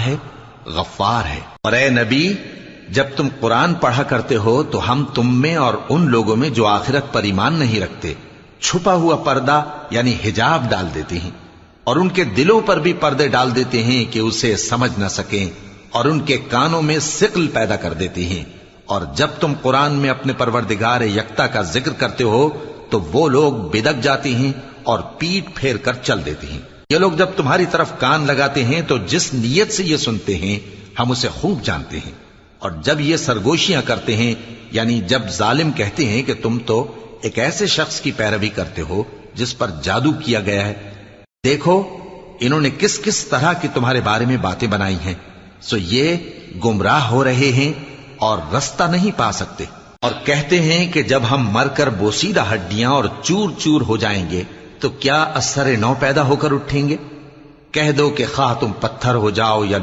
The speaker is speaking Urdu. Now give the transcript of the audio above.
ہے، غفار ہے۔ اور اے نبی، جب تم قرآن پڑھا کرتے ہو تو ہم تم میں اور ان لوگوں میں جو آخرت پر ایمان نہیں رکھتے چھپا ہوا پردہ یعنی حجاب ڈال دیتے ہیں، اور ان کے دلوں پر بھی پردے ڈال دیتے ہیں کہ اسے سمجھ نہ سکیں، اور ان کے کانوں میں ثقل پیدا کر دیتے ہیں۔ اور جب تم قرآن میں اپنے پروردگار یکتا کا ذکر کرتے ہو تو وہ لوگ بدک جاتے ہیں اور پیٹ پھیر کر چل دیتے ہیں۔ یہ لوگ جب تمہاری طرف کان لگاتے ہیں تو جس نیت سے یہ سنتے ہیں ہم اسے خوب جانتے ہیں، اور جب یہ سرگوشیاں کرتے ہیں یعنی جب ظالم کہتے ہیں کہ تم تو ایک ایسے شخص کی پیروی کرتے ہو جس پر جادو کیا گیا ہے، دیکھو انہوں نے کس کس طرح کی تمہارے بارے میں باتیں بنائی ہیں، سو یہ گمراہ ہو رہے ہیں اور رستہ نہیں پا سکتے۔ اور کہتے ہیں کہ جب ہم مر کر بوسیدہ ہڈیاں اور چور چور ہو جائیں گے تو کیا اثر نو پیدا ہو کر اٹھیں گے؟ کہہ دو کہ خواہ تم پتھر ہو جاؤ یا